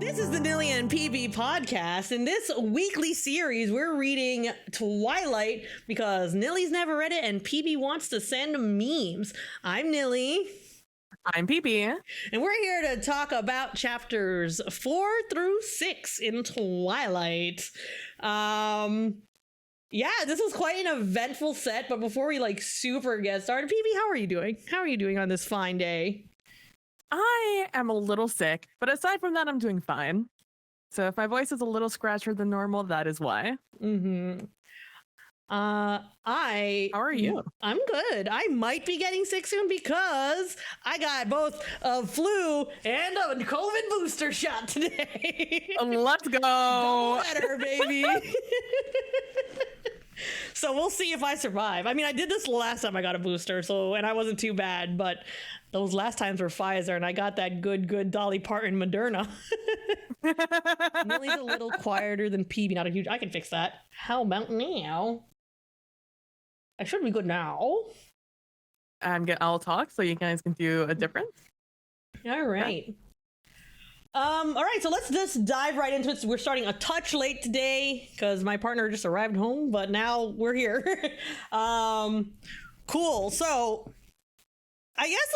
This is the Knilly and PB podcast. In this weekly series, we're reading Twilight because Knilly's never read it and PB wants to send memes. I'm Knilly. I'm PB. And we're here to talk about chapters 4 through 6 in Twilight. Yeah, this was quite an eventful set, but before we super get started, PB, how are you doing? How are you doing on this fine day? I am a little sick, but aside from that, I'm doing fine. So if my voice is a little scratchier than normal, that is why. Mm-hmm. How are you? I'm good. I might be getting sick soon because I got both a flu and a COVID booster shot today. Let's go. Better, baby. So we'll see if I survive. I mean, I did this last time I got a booster, and I wasn't too bad, but those last times were Pfizer, and I got that good Dolly Parton Moderna. Millie's a little quieter than PB, not a huge. I can fix that. How about now? I should be good now. I'll talk so you guys can do a difference. All right. Yeah. All right, so let's just dive right into it. So we're starting a touch late today because my partner just arrived home, but now we're here. Cool. So I guess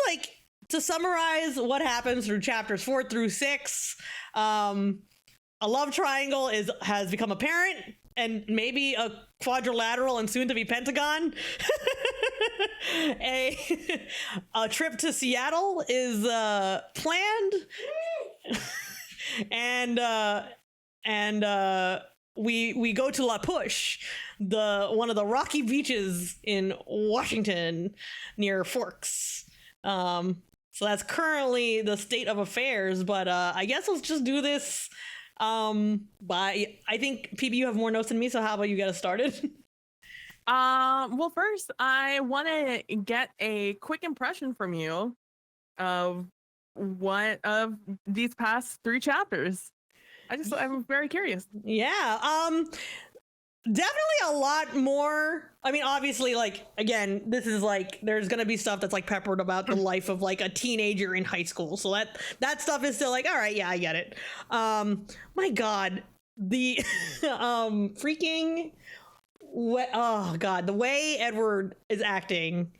to summarize what happens through chapters 4 through 6, a love triangle has become apparent, and maybe a quadrilateral and soon to be pentagon. a trip to Seattle is planned. and we go to La Push, one of the rocky beaches in Washington near Forks. So that's currently the state of affairs, but I guess let's just do this. I think PB, you have more notes than me, so how about you get us started? Well, first I want to get a quick impression from you of what of these past 3 chapters. I'm very curious. Yeah. Definitely a lot more. I mean, obviously, again, this is there's gonna be stuff that's peppered about the life of a teenager in high school. So that stuff is still all right, yeah, I get it. My God, the oh God, the way Edward is acting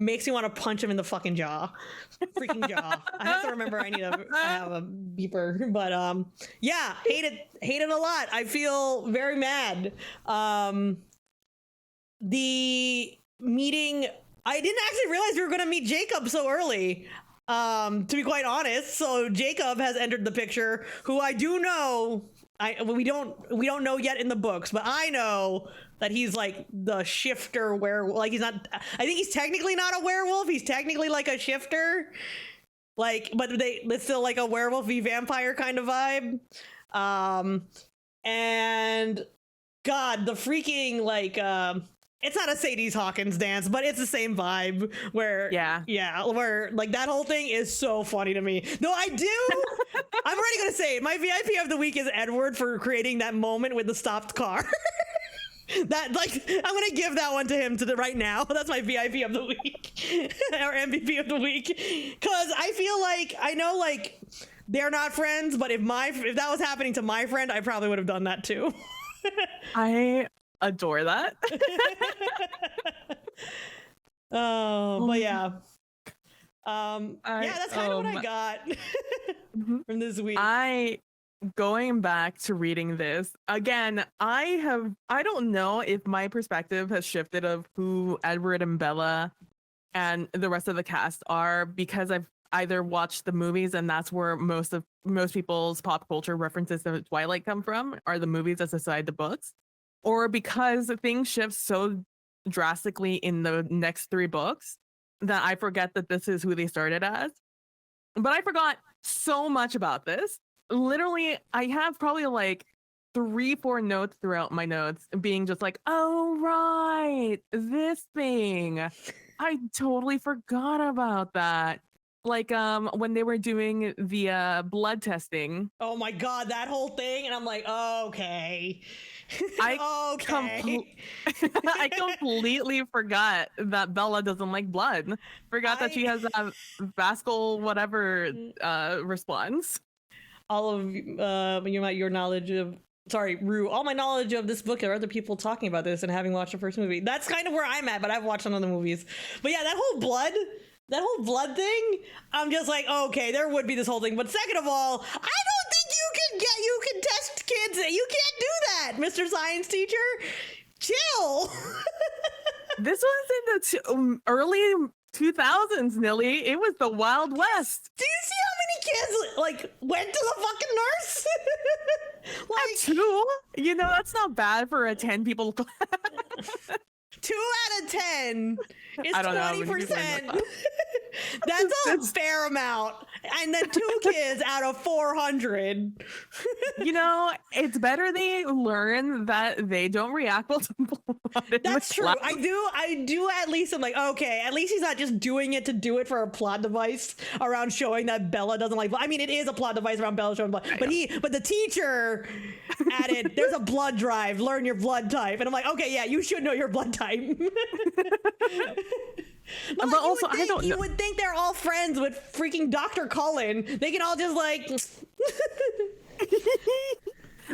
makes me want to punch him in the fucking jaw. Freaking jaw. I have to remember I have a beeper. But yeah, hate it a lot. I feel very mad. The meeting, I didn't actually realize we were gonna meet Jacob so early. To be quite honest. So Jacob has entered the picture, who I do know. We don't know yet in the books, but I know that he's the shifter werewolf. He's not. I think he's technically not a werewolf. He's technically a shifter. But it's still a werewolf-y vampire kind of vibe. And God, the freaking it's not a Sadie Hawkins dance, but it's the same vibe where where that whole thing is so funny to me. No, I'm already gonna say it. My VIP of the week is Edward for creating that moment with the stopped car. That I'm gonna give that one to him right now. That's my VIP of the week or MVP of the week, because I feel I know they're not friends, but if that was happening to my friend, I probably would have done that too. I adore that. But yeah. That's kind of what I got from this week. Going back to reading this again, I don't know if my perspective has shifted of who Edward and Bella and the rest of the cast are, because I've either watched the movies and that's where most people's pop culture references to Twilight come from, are the movies as aside the books, or because things shift so drastically in the next 3 books that I forget that this is who they started as. But I forgot so much about this. Literally, I have probably 3-4 notes throughout my notes being just oh right, this thing. I totally forgot about that. When they were doing the blood testing. Oh my God, that whole thing, and I'm okay. I completely forgot that Bella doesn't like blood. Forgot that she has a vascular whatever response. all of your knowledge of Rue, all my knowledge of this book are other people talking about this and having watched the first movie. That's kind of where I'm at, but I've watched some other movies. But yeah, that whole blood thing, I'm just like, okay, there would be this whole thing. But second of all, I don't think you can test kids. You can't do that, Mr. Science Teacher. Chill. This was in the early 2000s, Knilly. It was the Wild West. Do you see how many kids like went to the fucking nurse? Like 2? You know, that's not bad for a 10 people class. 2 out of 10 is 20%. That's a fair amount. And then 2 kids out of 400. You know, it's better they learn that they don't react well to blood. That's true. I do at least, I'm like, okay, at least he's not just doing it to do it for a plot device around showing that Bella doesn't like blood. I mean, it is a plot device around Bella showing blood. But the teacher added, there's a blood drive, learn your blood type. And I'm like, okay, yeah, you should know your blood type. But also, I don't know. You would think they're all friends with freaking Dr. Cullen. They can all just like.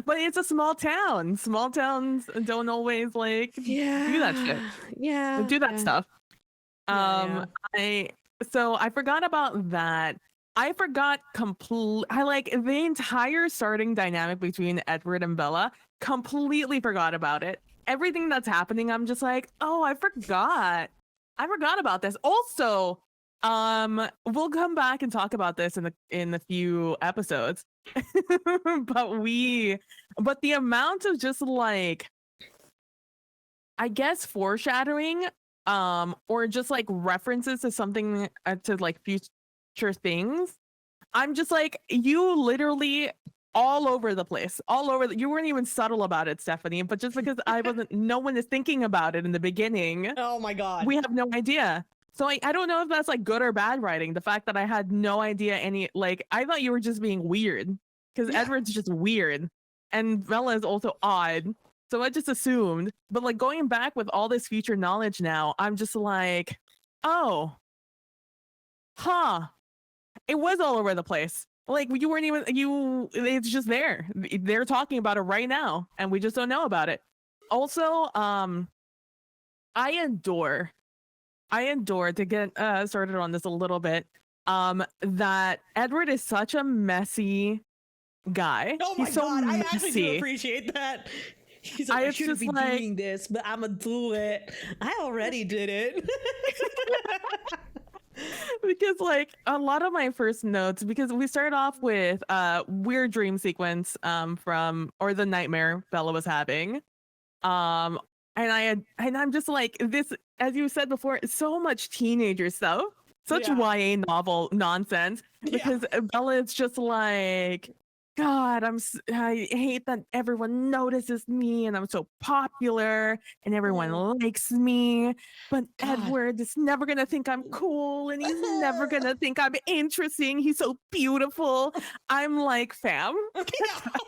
But it's a small town. Small towns don't always like do that shit. Yeah. Do that stuff. I forgot about that. I forgot I like the entire starting dynamic between Edward and Bella. Completely forgot about it. Everything that's happening, I'm just like, oh, I forgot about this. Also, we'll come back and talk about this in a few episodes. but the amount of just like, I guess, foreshadowing, or just like references to something, to like future things, I'm just like, you literally all over the place, you weren't even subtle about it, Stephanie, but just because no one is thinking about it in the beginning. Oh my God. We have no idea. So I don't know if that's like good or bad writing. The fact that I had no idea I thought you were just being weird because Edward's just weird and Bella is also odd. So I just assumed, but like going back with all this future knowledge now, I'm just like, oh, it was all over the place. Like you weren't even it's just there. They're talking about it right now and we just don't know about it. Also, I adore to get started on this a little bit, that Edward is such a messy guy. Oh my God, I actually do appreciate that. He's like, I shouldn't be doing this, but I'm gonna do it. I already did it. Because like a lot of my first notes, because we started off with weird dream sequence or the nightmare Bella was having, and I'm just like, this, as you said before, so much teenager stuff, such YA novel nonsense, because Bella is just like, God, I hate that everyone notices me and I'm so popular and everyone likes me, but God. Edward is never gonna think I'm cool and he's never gonna think I'm interesting. He's so beautiful. I'm like, fam. Oh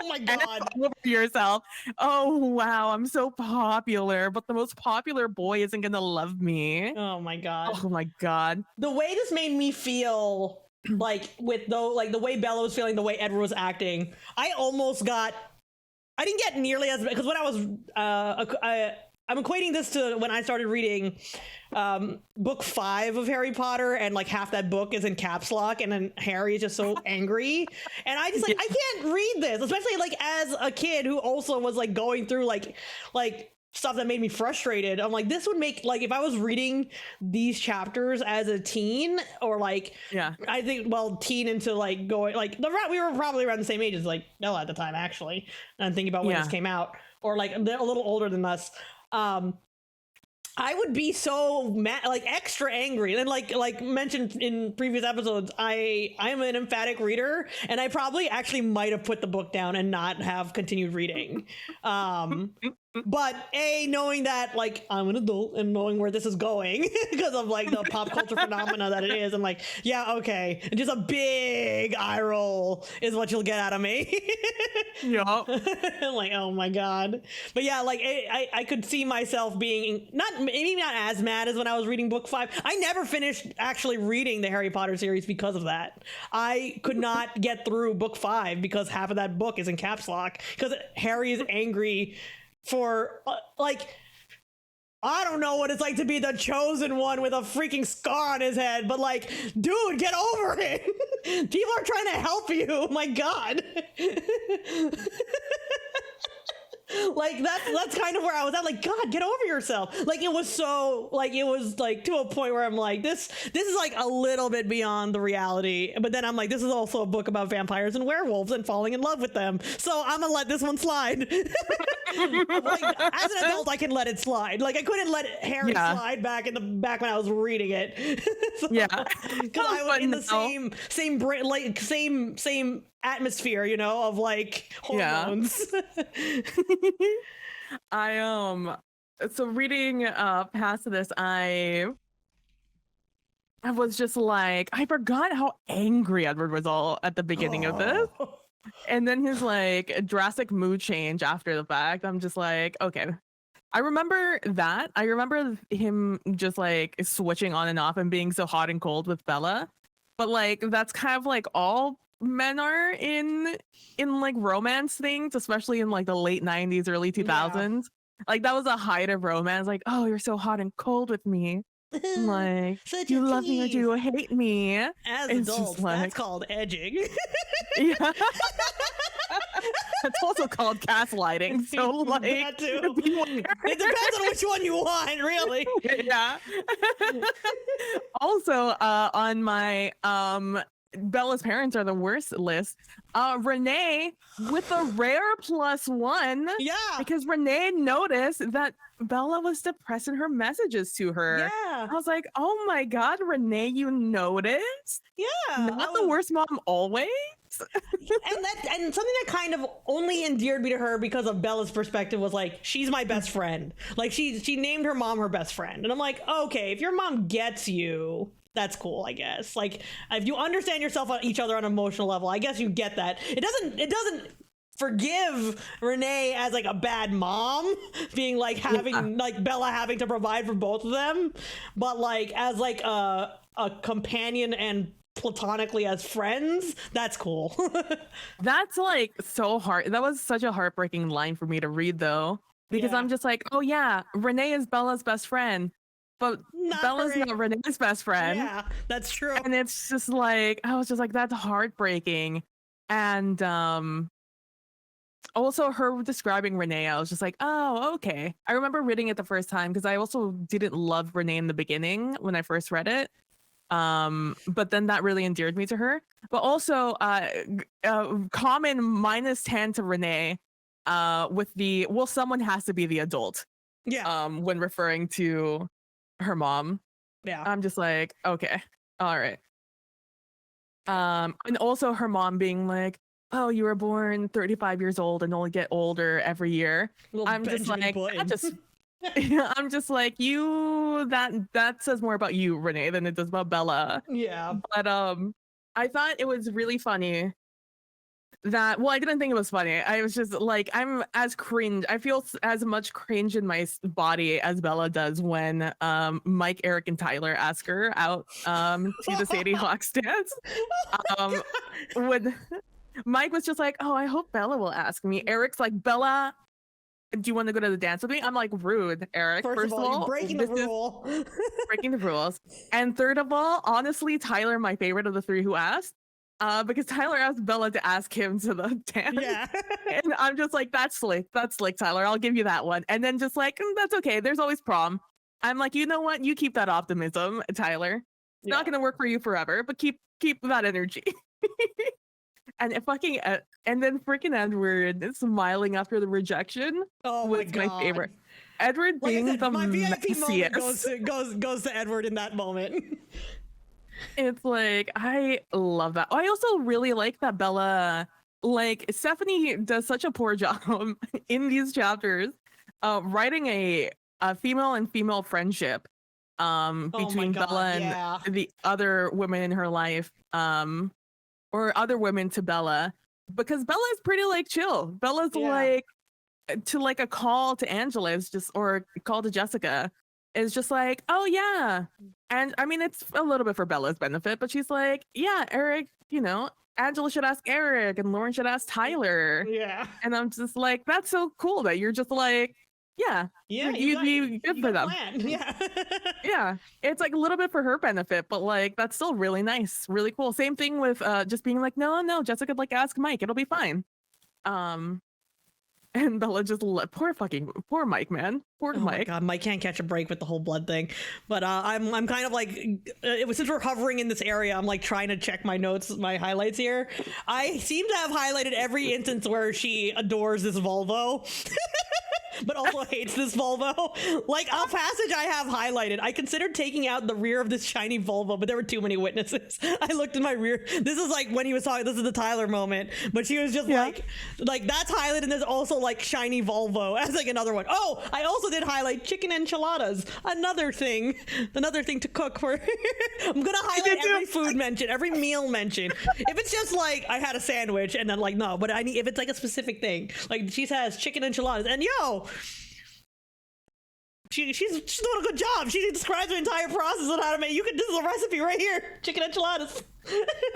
my God. Over yourself. Oh wow, I'm so popular, but the most popular boy isn't gonna love me. Oh my God. Oh my God. The way this made me feel, like the way Bella was feeling, the way Edward was acting, I didn't get nearly as, because when I was I'm equating this to when I started reading book 5 of Harry Potter, and like half that book is in caps lock and then Harry is just so angry, and I just like, I can't read this, especially like as a kid who also was like going through like stuff that made me frustrated. I'm like, this would make, like, if I was reading these chapters as a teen, or like, I think, well, teen into like going, like, we were probably around the same age as like Bella at the time, actually. And thinking about when this came out, or like they're a little older than us. I would be so mad, like extra angry. And like mentioned in previous episodes, I'm an emphatic reader, and I probably actually might have put the book down and not have continued reading. But knowing that like I'm an adult and knowing where this is going because of like the pop culture phenomena that it is, I'm like, yeah, okay. And just a big eye roll is what you'll get out of me. Yeah. Like, oh my god. But yeah, like I could see myself being maybe not as mad as when I was reading book 5. I never finished actually reading the Harry Potter series because of that. I could not get through book 5 because half of that book is in caps lock because Harry is angry for like, I don't know what it's like to be the chosen one with a freaking scar on his head, but like, dude, get over it. People are trying to help you. My god. Like that's kind of where I was at. Like, God, get over yourself. Like, it was so like, it was like to a point where I'm like, this is like a little bit beyond the reality. But then I'm like, this is also a book about vampires and werewolves and falling in love with them. So I'm gonna let this one slide. Like, as an adult, I can let it slide. Like, I couldn't let Harry slide back when I was reading it. So, yeah, because I was in the same atmosphere, you know, of like hormones. I so reading past this, I was just like, I forgot how angry Edward was all at the beginning of this. And then his like drastic mood change after the fact. I'm just like, okay. I remember that. I remember him just like switching on and off and being so hot and cold with Bella. But like, that's kind of like all men are in like romance things, especially in like the late 90s, early 2000s. Like, that was a height of romance. Like, oh, you're so hot and cold with me. Like, you love me or do you hate me? As adults, like, that's called edging. Yeah. It's also called gaslighting. So like, that too. It depends on which one you want, really. Yeah. Also, on my Bella's parents are the worst list. Renee with a rare +1. Yeah. Because Renee noticed that Bella was depressed in her messages to her. Yeah. I was like, oh my god, Renee, you noticed? Yeah. Not the worst mom always. and something that kind of only endeared me to her because of Bella's perspective was like, she's my best friend. Like, she named her mom her best friend. And I'm like, okay, if your mom gets you, that's cool, I guess. Like, if you understand yourself on each other on an emotional level, I guess you get that. It doesn't forgive Renee as like a bad mom, being like having like Bella having to provide for both of them, but like as like a companion and platonically as friends, that's cool. That's like so hard. That was such a heartbreaking line for me to read though, because I'm just like, oh yeah, Renee is Bella's best friend. But Bella's not Renee's best friend. Yeah, that's true. And it's just like, I was just like, that's heartbreaking. And also her describing Renee, I was just like, oh, okay. I remember reading it the first time because I also didn't love Renee in the beginning when I first read it. But then that really endeared me to her. But also common -10 to Renee with the, well, someone has to be the adult. Yeah. When referring to her mom. Yeah. I'm just like, okay, all right. And also her mom being like, oh, you were born 35 years old and only get older every year. I'm just like, I'm just like, you, that says more about you, Renee, than it does about Bella. Yeah. But I thought it was really funny that, well, I didn't think it was funny. I was just like, I'm as cringe. I feel as much cringe in my body as Bella does when Mike, Eric, and Tyler ask her out to the Sadie Hawks dance. When Mike was just like, oh, I hope Bella will ask me. Eric's like, Bella, do you want to go to the dance with me? I'm like, rude, Eric. First of all, you're breaking the rule. Breaking the rules. And third of all, honestly, Tyler, my favorite of the three who asked. Because Tyler asked Bella to ask him to the dance. Yeah. And I'm just like, that's slick, Tyler. I'll give you that one. And then just like, that's okay. There's always prom. I'm like, you know what? You keep that optimism, Tyler. It's not gonna work for you forever, but keep that energy. And and then freaking Edward smiling after the rejection was my favorite. Edward being the my VIP messiest. moment goes to Edward in that moment. It's like, I love that. I also really like that Bella, like, Stephanie does such a poor job in these chapters writing a female and female friendship between Bella and the other women in her life, or other women to Bella, because Bella is pretty like chill. Bella's like, to like a call to Angela is just, or a call to Jessica is just like, oh yeah. And I mean, it's a little bit for Bella's benefit, but she's like, yeah, Eric, you know, Angela should ask Eric and Lauren should ask Tyler. Yeah. And I'm just like, that's so cool that you're just like, yeah, you'd be good for them. Yeah. Yeah, it's like a little bit for her benefit, but like that's still really nice, really cool. Same thing with just being like, no, Jessica could like ask Mike, it'll be fine. And Bella just poor Mike, man. Poor Mike. My God, Mike can't catch a break with the whole blood thing. But I'm kind of like, since we're hovering in this area, I'm like trying to check my notes, my highlights here. I seem to have highlighted every instance where she adores this Volvo. But also hates this Volvo. Like a passage I have highlighted. I considered taking out the rear of this shiny Volvo, but there were too many witnesses. I looked in my rear. This is like when he was talking. This is the Tyler moment. But she was just like that's highlighted. And there's also like shiny Volvo as like another one. Oh, I also did highlight chicken enchiladas. Another thing to cook for. I'm gonna highlight every food mention, every meal mention. If it's just like I had a sandwich and then like no, but I need if it's like a specific thing. Like she says chicken enchiladas and she's doing a good job. She describes the entire process on how to make. This is a recipe right here. Chicken enchiladas.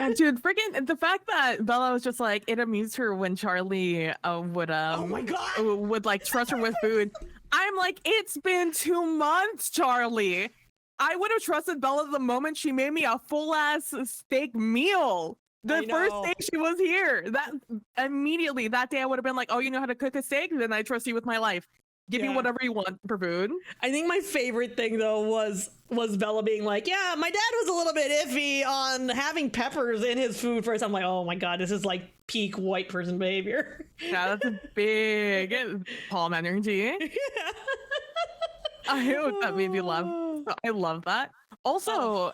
And dude, freaking the fact that Bella was just like, it amused her when Charlie would oh my God, would like trust her with food. I'm like, it's been 2 months, Charlie. I would have trusted Bella the moment she made me a full ass steak meal. The first day she was here, that immediately that day I would have been like, oh, you know how to cook a steak? Then I trust you with my life. Give me whatever you want for food. I think my favorite thing though was Bella being like, yeah, my dad was a little bit iffy on having peppers in his food first. I'm like, oh my God, this is like peak white person behavior. Yeah, that's a big palm energy. That made me laugh. I love that. Also,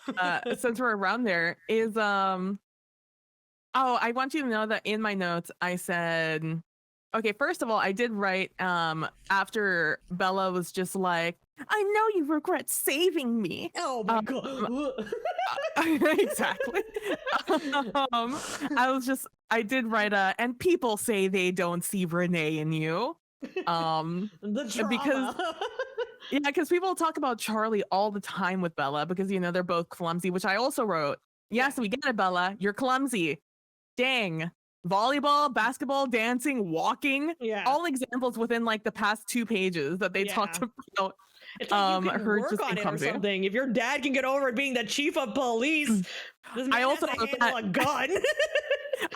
since we're around there, is oh, I want you to know that in my notes I said, okay, first of all, I did write after Bella was just like, I know you regret saving me. Oh my God. Exactly. I did write and people say they don't see Renee in you. The drama. Because people talk about Charlie all the time with Bella because, you know, they're both clumsy, which I also wrote. Yes, we get it, Bella. You're clumsy. Dang. Volleyball, basketball, dancing, walking, all examples within like the past 2 pages that they talked about. It's like you can work on it or something. If your dad can get over it being the chief of police, this man I also has to handle a gun.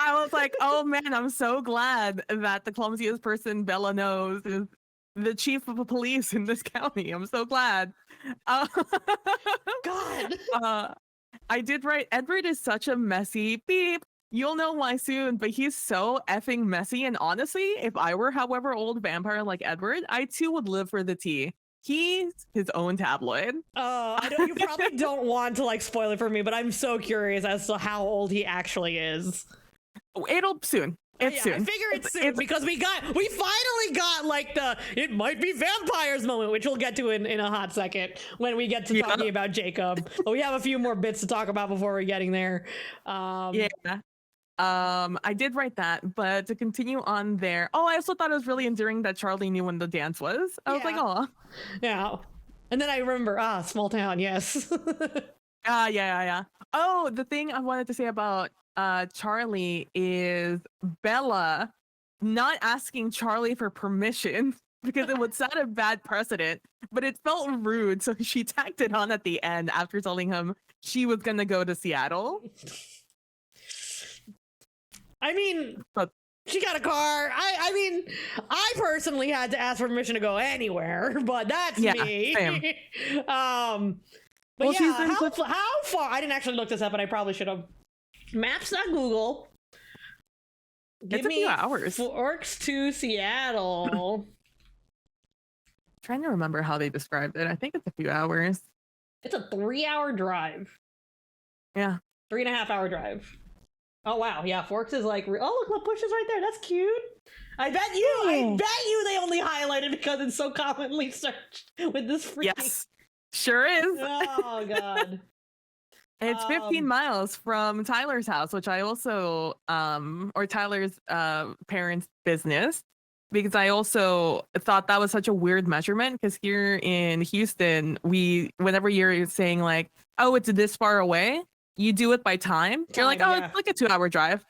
I was like, oh man, I'm so glad that the clumsiest person Bella knows is the chief of police in this county. I'm so glad. God. I did write, Edward is such a messy beep. You'll know why soon, but he's so effing messy. And honestly, if I were, however old vampire like Edward, I too would live for the tea. He's his own tabloid. You probably don't want to like spoil it for me, but I'm so curious as to how old he actually is. It'll soon. It's soon. I figure it's soon because we finally got like it might be vampires moment, which we'll get to in a hot second when we get to talking about Jacob. But we have a few more bits to talk about before we're getting there. I did write that, but to continue on there. Oh, I also thought it was really endearing that Charlie knew when the dance was. I was like, oh. Yeah. And then I remember, small town, yes. Yeah. Oh, the thing I wanted to say about Charlie is Bella not asking Charlie for permission because it would set a bad precedent, but it felt rude. So she tacked it on at the end after telling him she was going to go to Seattle. I mean, she got a car. I mean, I personally had to ask for permission to go anywhere, but that's me. Same. But how far? I didn't actually look this up, and I probably should have. Maps.google. It's a few hours. Forks to Seattle. Trying to remember how they described it. I think it's a few hours. It's a 3-hour drive. Yeah. 3.5-hour drive. Oh wow, yeah. Forks is like, oh look, La Push is right there. That's cute. I bet you they only highlighted because it's so commonly searched with this freaking. Yes, sure is. Oh god. It's 15 miles from Tyler's house, which I also or Tyler's parents' business, because I also thought that was such a weird measurement, because here in Houston, whenever you're saying like, oh, it's this far away, you do it by time. You're like, oh, it's like a 2-hour drive.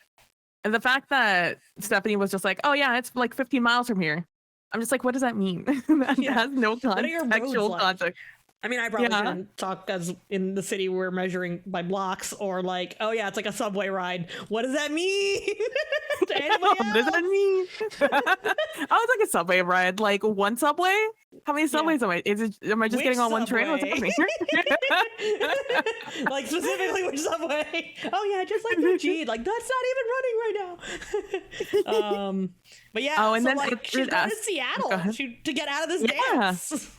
And the fact that Stephanie was just like, oh yeah, it's like 15 miles from here. I'm just like, what does that mean? That has no contextual context. I mean, I probably shouldn't talk, because in the city we're measuring by blocks, or like, oh yeah, it's like a subway ride. What does that mean? To anybody else? What does that mean? Oh, it's like a subway ride. Like one subway? How many subways am I? Am I just getting on one train? What's happening? Like specifically which subway? Oh yeah, just like the G. Like that's not even running right now. But yeah. Oh, and so then like she's going to Seattle to get out of this dance.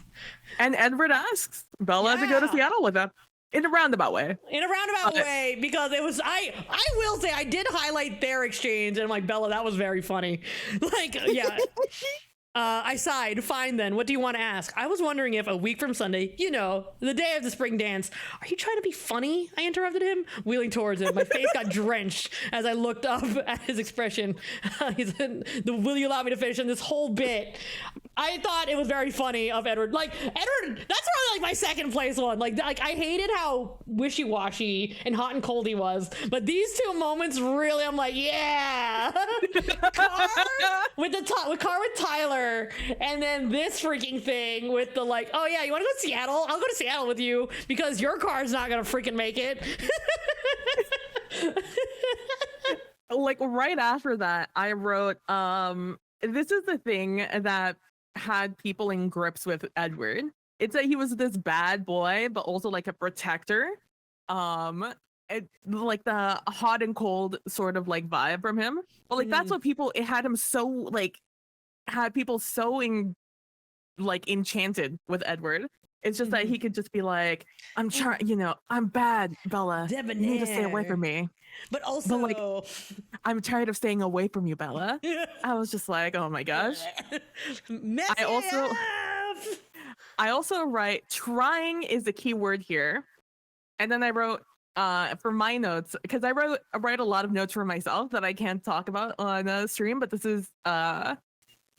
And Edward asks Bella to go to Seattle with them in a roundabout way. In a roundabout way, because it was I will say I did highlight their exchange, and I'm like, Bella, that was very funny. Like, yeah. I sighed. Fine then. What do you want to ask? I was wondering if a week from Sunday, you know, the day of the spring dance, are you trying to be funny? I interrupted him, wheeling towards him. My face got drenched as I looked up at his expression. He said, will you allow me to finish in this whole bit? I thought it was very funny of Edward. Like, Edward, that's probably like my second place one. Like I hated how wishy-washy and hot and cold he was. But these two moments, really, I'm like, yeah. Car with Tyler. And then this freaking thing with the like, oh yeah, you want to go to Seattle? I'll go to Seattle with you because your car's not going to freaking make it. Like right after that, I wrote, this is the thing that had people in grips with Edward. It's that he was this bad boy, but also like a protector. Like the hot and cold sort of like vibe from him. But like that's what it had him so like had people so enchanted with Edward. It's just that he could just be like, I'm trying, you know, I'm bad, Bella. Debonair. You need to stay away from me. But also, like, I'm tired of staying away from you, Bella. I was just like, oh my gosh. I also write, trying is the key word here. And then I wrote, for my notes, because I write a lot of notes for myself that I can't talk about on a stream, but this is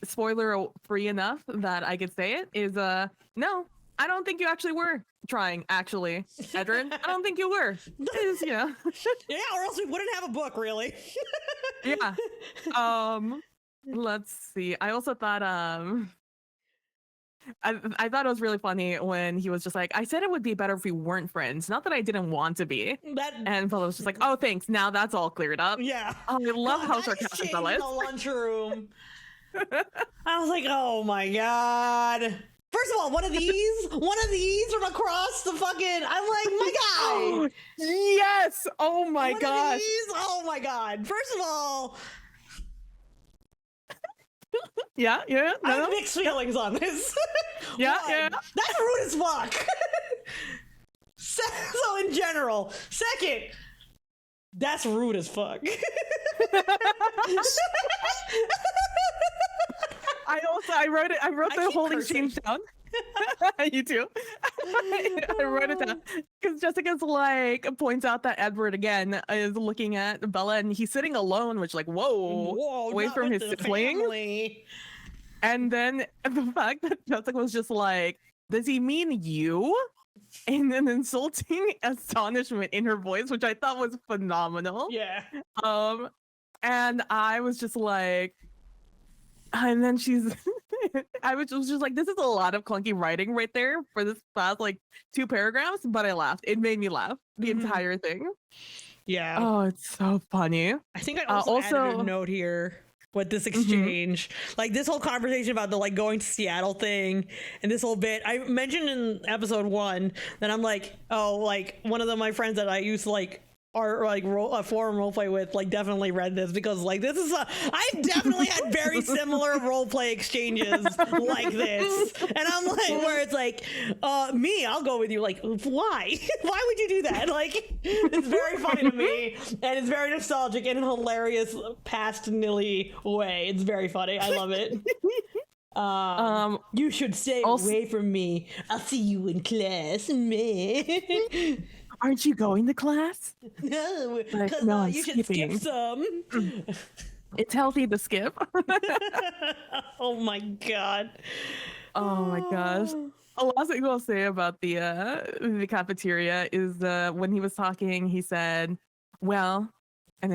spoiler free enough that I could say it, is no, I don't think you actually were trying, actually, Edward. I don't think you were. Yeah, or else we wouldn't have a book, really. Yeah. Let's see. I also thought I thought it was really funny when he was just like, I said it would be better if we weren't friends. Not that I didn't want to be. And Bella was just like, oh, thanks. Now that's all cleared up. Yeah. I love how sarcastic Bella is. The lunchroom. I was like, oh my god. First of all, one of these from across the fucking, I'm like, my guy. Yes. Oh my gosh. Oh my god. First of all. Yeah. I have mixed feelings on this. Yeah. That's rude as fuck. So in general. Second, that's rude as fuck. I wrote the whole exchange down. You too. I wrote it down because Jessica's like points out that Edward again is looking at Bella and he's sitting alone, which like whoa away from his siblings. And then the fact that Jessica was just like, does he mean you? And an insulting astonishment in her voice, which I thought was phenomenal. Yeah. And I was just like, and then I was just like, this is a lot of clunky writing right there for this last like 2 paragraphs, but I laughed. It made me laugh the entire thing. Yeah. Oh, it's so funny. I think I also added a note here with this exchange, like this whole conversation about the like going to Seattle thing and this whole bit. I mentioned in episode 1 that I'm like, oh, like one of my friends that I used to like our like forum roleplay with like definitely read this, because like this is I've definitely had very similar roleplay exchanges like this, and I'm like, where it's like me, I'll go with you, like why would you do that? Like it's very funny to me, and it's very nostalgic in a hilarious past Knilly way. It's very funny. I love it. You should stay away from me. I'll see you in class, man. Aren't you going to class? No, because you should skip some. It's healthy to skip. Oh my god. Oh my gosh. The last thing I'll say about the cafeteria is when he was talking, he said, well, and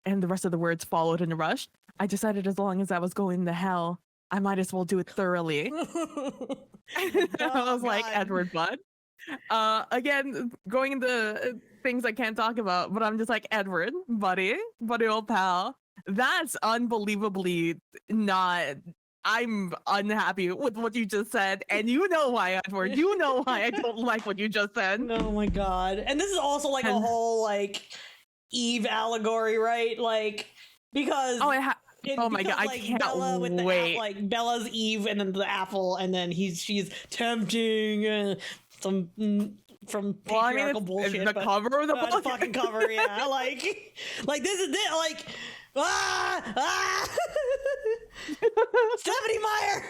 the rest of the words followed in a rush. I decided as long as I was going to hell, I might as well do it thoroughly. I was like, Edward Budd. Again, going into things I can't talk about, but I'm just like, Edward, buddy, old pal. That's unbelievably not. I'm unhappy with what you just said, and you know why, Edward. You know why I don't like what you just said. Oh my god! And this is also like a whole like Eve allegory, right? Like because oh my god, like, I can't Bella with wait. Like Bella's Eve, and then the apple, and then she's tempting some from patriarchal bullshit. The cover of the book, the fucking cover, yeah. like this is it. Like Stephanie Meyer,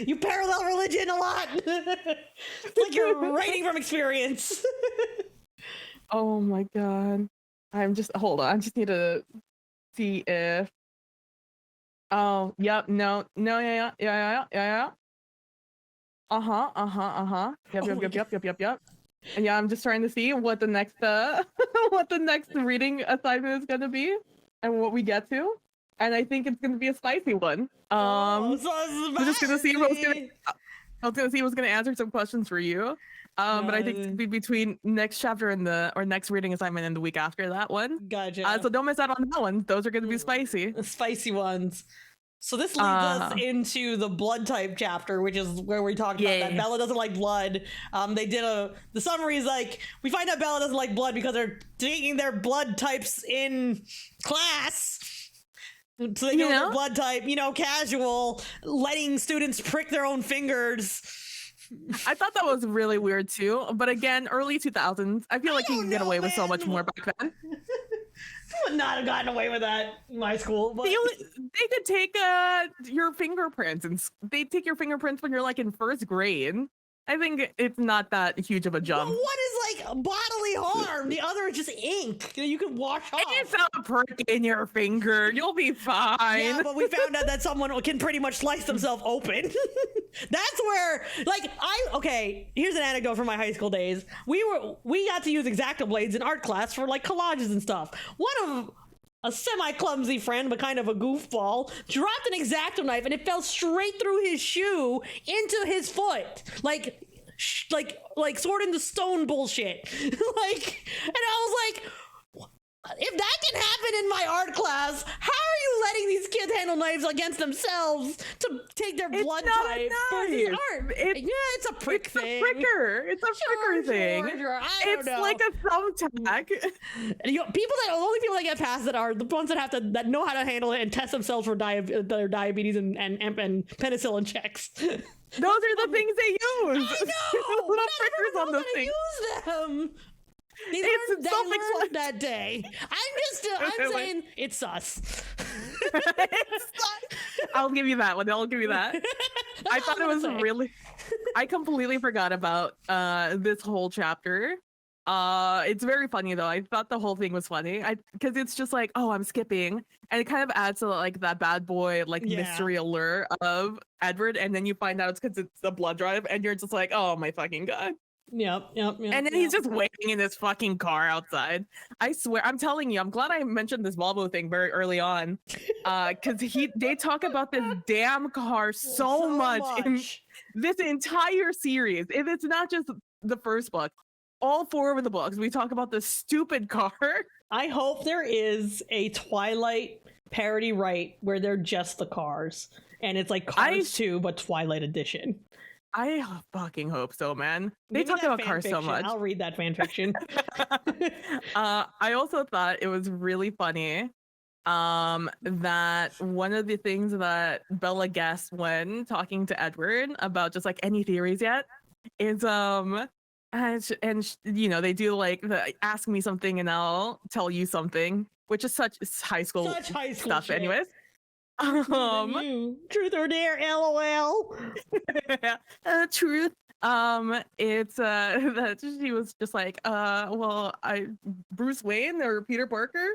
you parallel religion a lot. It's like you're writing from experience. Oh my god, hold on. I just need to see if. Oh, yep, no, yeah. Yep. And yeah, I'm just trying to see what the next what the next reading assignment is gonna be and what we get to. And I think it's gonna be a spicy one. I'm just gonna see I was gonna see who's gonna answer some questions for you. But I think it'll be between next chapter and next reading assignment and the week after that one. Gotcha. So don't miss out on that one. Those are gonna be spicy. The spicy ones. So this leads us into the blood type chapter, which is where we talked about that Bella doesn't like blood. They did the summary is like, we find out Bella doesn't like blood because they're taking their blood types in class. So they know their blood type, casual, letting students prick their own fingers. I thought that was really weird too. But again, early 2000s, I feel like you can get away with so much more back then. I would not have gotten away with that in my school. But they could take your fingerprints, and they take your fingerprints when you're like in first grade. I think it's not that huge of a jump. Well, one is like bodily harm. The other is just ink that you can wash off. It's a prick in your finger. You'll be fine. Yeah, but we found out that someone can pretty much slice themselves open. That's where, like, here's an anecdote from my high school days. We got to use X-Acto blades in art class for like collages and stuff. One of a semi-clumsy friend, but kind of a goofball, dropped an X-Acto knife and it fell straight through his shoe into his foot. Like sword in the stone bullshit. And I was like, if that can happen in my art class, how are you letting these kids handle knives against themselves to take their blood type versus art? It's a prick thing. It's a pricker thing. Sure. It's like a thumbtack. The only people that get past it are the ones that know how to handle it and test themselves for their diabetes and penicillin checks. Those are the things they use. I know. The prickers on those things. Use them. They learned that day. I'm saying it's sus. I'll give you that one. I'll give you that. I thought it was really. I completely forgot about this whole chapter. It's very funny though. I thought the whole thing was funny. Because it's just like, oh, I'm skipping, and it kind of adds to like that bad boy mystery allure of Edward, and then you find out it's because it's the blood drive, and you're just like, oh my fucking god. Yep. And then he's just waiting in this fucking car outside. I swear, I'm telling you, I'm glad I mentioned this Volvo thing very early on, because they talk about this damn car so much in this entire series. If it's not just the first book, all 4 of the books, we talk about this stupid car. I hope there is a Twilight parody where they're just the cars, and it's like Cars 2, but Twilight edition. I fucking hope so, man. They talk about cars so much. I'll read that fan fiction. I also thought it was really funny that one of the things that Bella guessed when talking to Edward about just like any theories yet is you know, they do like the ask me something and I'll tell you something, which is such high school stuff shit. Anyways. Truth or dare, LOL. Truth. It's that she was just like, well, Bruce Wayne or Peter Parker,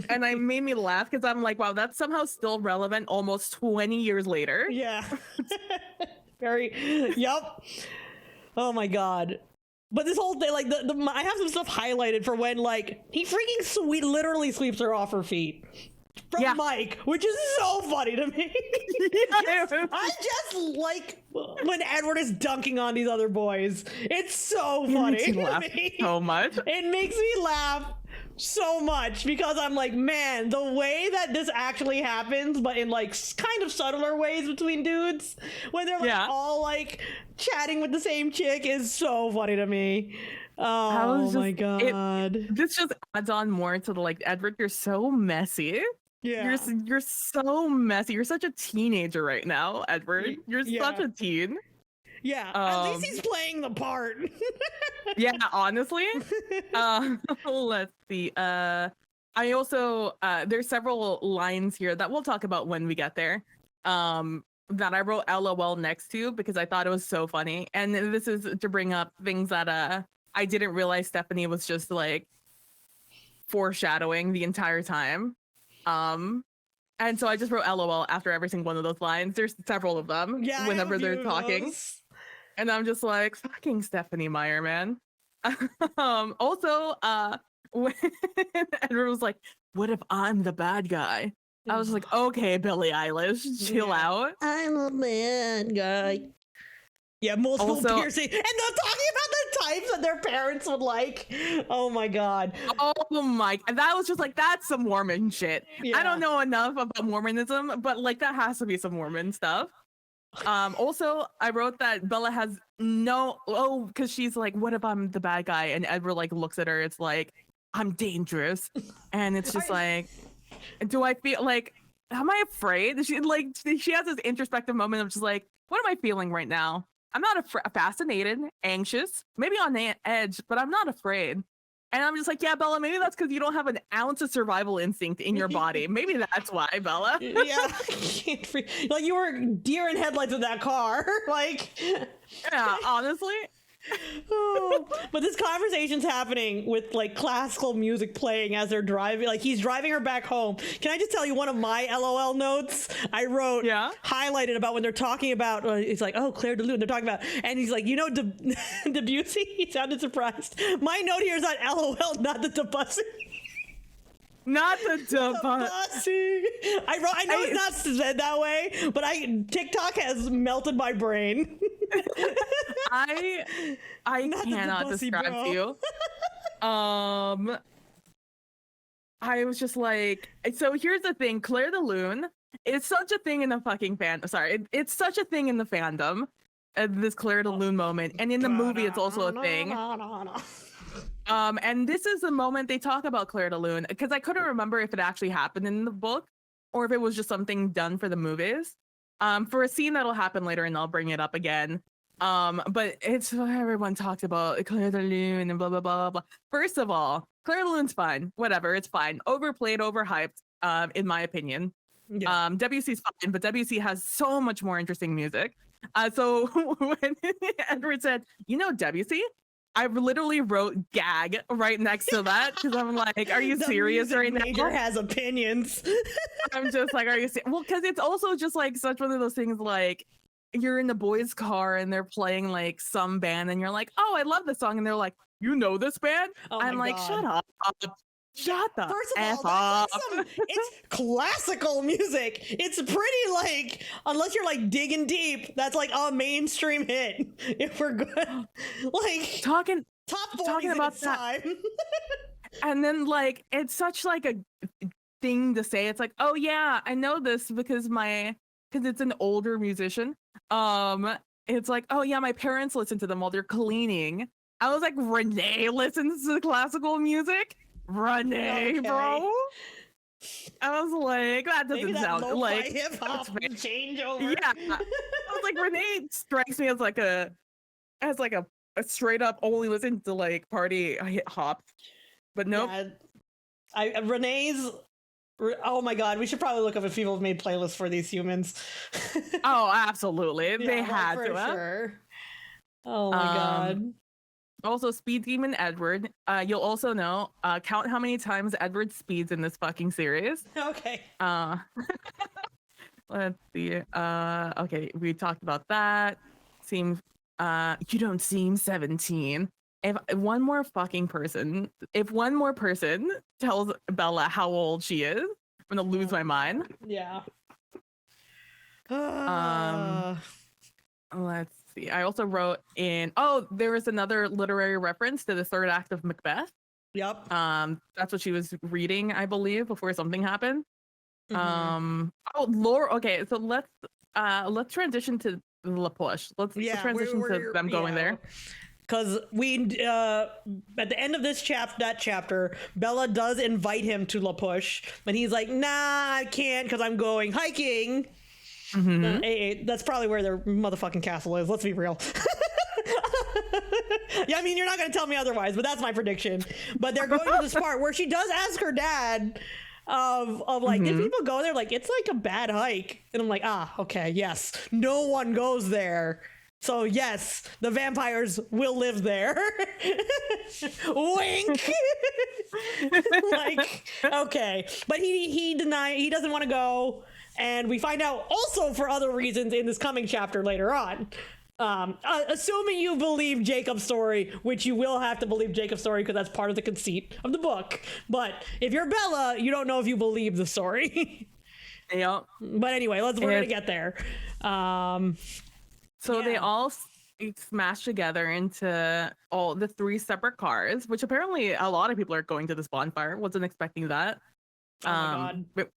and I made me laugh because I'm like, wow, that's somehow still relevant almost 20 years later. Yeah. Very. Yup. Oh my god. But this whole thing, like, I have some stuff highlighted for when, like, he freaking literally sweeps her off her feet. From Mike, which is so funny to me. I just like when Edward is dunking on these other boys. It's so funny. It makes me laugh so much. It makes me laugh so much because I'm like, man, the way that this actually happens, but in like kind of subtler ways between dudes, when they're like all like chatting with the same chick, is so funny to me. Oh my god. This just adds on more to the like, Edward, you're so messy. Yeah. You're so messy. You're such a teenager right now, Edward. You're such a teen. Yeah. At least he's playing the part. Yeah, honestly. Let's see. I also there's several lines here that we'll talk about when we get there. That I wrote LOL next to because I thought it was so funny. And this is to bring up things that I didn't realize Stephanie was just like foreshadowing the entire time. And so I just wrote LOL after every single one of those lines. There's several of them whenever they're talking. And I'm just like, fucking Stephanie Meyer, man. Also, when Edward was like, what if I'm the bad guy? I was like, okay, Billie Eilish, chill out. I'm a bad guy. Yeah, multiple piercing. And they're talking about the types that their parents would like. Oh my god. Oh my, that was just like, that's some Mormon shit. Yeah. I don't know enough about Mormonism, but like that has to be some Mormon stuff. Also, I wrote that Bella has because she's like, what if I'm the bad guy? And Edward like looks at her, it's like, I'm dangerous. And it's just like, do I feel like, am I afraid? She has this introspective moment of just like, what am I feeling right now? I'm not fascinated, anxious, maybe on the edge, but I'm not afraid. And I'm just like, yeah, Bella, maybe that's because you don't have an ounce of survival instinct in your body. Maybe that's why, Bella. Yeah, like you were deer in headlights with that car. Like, yeah, honestly. Oh, but this conversation's happening with like classical music playing as they're driving. Like he's driving her back home. Can I just tell you one of my LOL notes I wrote, highlighted about when they're talking about? It's like, oh, Claire de Lune. They're talking about, and he's like, you know, Debussy. He sounded surprised. My note here is not LOL, not the Debussy. Not the Debussy. I know it's not said that way, but TikTok has melted my brain. I cannot describe to you. I was just like, so here's the thing, Claire de Lune is such a thing in the fucking it's such a thing in the fandom, this Claire de Lune moment, and in the movie it's also a thing. And this is the moment they talk about Claire de Lune, because I couldn't remember if it actually happened in the book or if it was just something done for the movies. For a scene that'll happen later, and I'll bring it up again. But it's everyone talks about Claire de Lune and blah blah blah blah. First of all, Claire de Lune's fine, whatever, it's fine. Overplayed, overhyped, in my opinion. Yeah. WC's fine, but WC has so much more interesting music. So when Edward said, you know, WC, I literally wrote gag right next to that because I'm like, are you serious right now? Major has opinions. I'm just like, are you serious? Well, because it's also just like such one of those things, like you're in the boys' car and they're playing like some band and you're like, oh, I love this song. And they're like, you know this band? Oh I'm like, God. Shut up. Shut the First of F all, up. It's classical music. It's pretty like, unless you're like digging deep, that's like a mainstream hit. If we're good, like talking top 40 about that. Time. And then like it's such like a thing to say. It's like, oh yeah, I know this because it's an older musician. it's like, oh yeah, my parents listen to them while they're cleaning. I was like, Renee listens to classical music? Renee, bro? I was like, that doesn't sound like hip hop changeover. Yeah, I was like, Renee strikes me as like a straight up only listen to like party hip hop, but nope. Yeah, Renee's. Oh my god, we should probably look up if people have made playlists for these humans. Oh, absolutely, they had to. Sure. Oh my god. Also, Speed Demon Edward. You'll also know. Count how many times Edward speeds in this fucking series. Okay. Let's see. Okay, we talked about that. You don't seem 17. If one more person tells Bella how old she is, I'm gonna lose my mind. Yeah. Let's see. I also wrote in. Oh, there was another literary reference to the third act of Macbeth. Yep. That's what she was reading, I believe, before something happened. Oh, Laura. Okay, so let's transition to La Push. Let's transition to them going there. Because we, at the end of that chapter, Bella does invite him to La Push, but he's like, nah, I can't because I'm going hiking. That's probably where their motherfucking castle is. Let's be real. Yeah, I mean, you're not going to tell me otherwise, but that's my prediction. But they're going to this part where she does ask her dad of like, did people go there? Like, it's like a bad hike. And I'm like, okay, yes. No one goes there. So yes, the vampires will live there. Wink. Like, okay. But he doesn't want to go. And we find out also for other reasons in this coming chapter later on. Assuming you believe Jacob's story, which you will have to believe Jacob's story because that's part of the conceit of the book. But if you're Bella, you don't know if you believe the story. Yeah. But anyway, we're gonna get there. So they all smash together into all the 3 separate cars, which apparently a lot of people are going to this bonfire. Wasn't expecting that. Oh my god.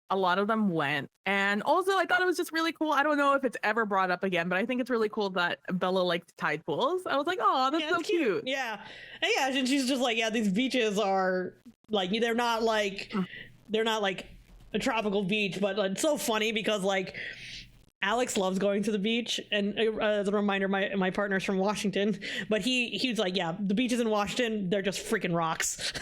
A lot of them went. And also I thought it was just really cool. I don't know if it's ever brought up again, but I think it's really cool that Bella liked tide pools. I was like, oh, that's so cute. Yeah. And yeah, and she's just like, yeah, these beaches are like, they're not like a tropical beach, but it's so funny because like Alex loves going to the beach, and as a reminder, my partner's from Washington, but he's like, yeah, the beaches in Washington, they're just freaking rocks.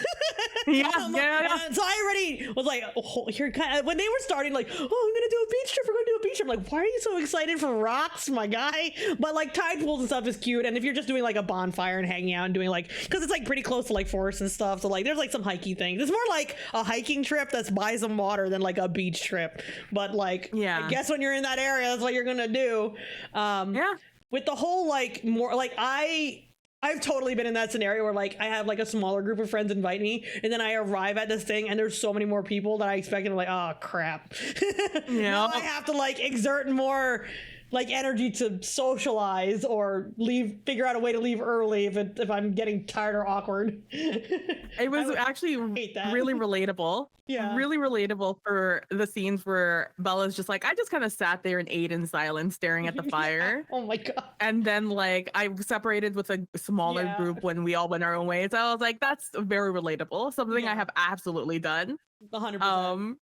Yeah. So I already was like, when they were starting, like, oh, I'm gonna do a beach trip. We're gonna do a beach trip. I'm like, why are you so excited for rocks, my guy? But like tide pools and stuff is cute, and if you're just doing like a bonfire and hanging out and doing like, because it's like pretty close to like forests and stuff, so like there's like some hiking things. It's more like a hiking trip that's by some water than like a beach trip. But like, yeah, I guess when you're in that area, that's what you're gonna do. With the whole like more like I've totally been in that scenario where like I have like a smaller group of friends invite me, and then I arrive at this thing and there's so many more people that I expected. I'm like, oh crap. Now I have to like exert more like energy to socialize or figure out a way to leave early if I'm getting tired or awkward. It was actually really relatable. Yeah. Really relatable for the scenes where Bella's just like, I just kind of sat there and ate in silence, staring at the fire. Oh my god. And then like I separated with a smaller group when we all went our own ways. So I was like, that's very relatable. Something I have absolutely done. 100%.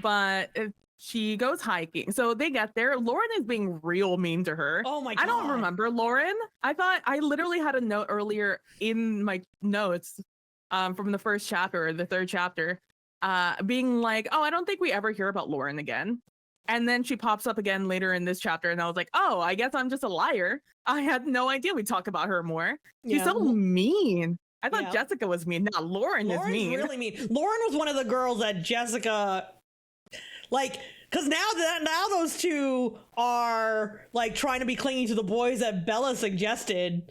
But she goes hiking. So they get there. Lauren is being real mean to her. Oh my god. I don't remember Lauren. I literally had a note earlier in my notes from the first chapter or the third chapter being like, oh, I don't think we ever hear about Lauren again. And then she pops up again later in this chapter and I was like, oh, I guess I'm just a liar. I had no idea we'd talk about her more. She's so mean. I thought Jessica was mean. No, Lauren's is mean. Really mean. Lauren was one of the girls that Jessica, like, because now those two are like trying to be clingy to the boys that Bella suggested,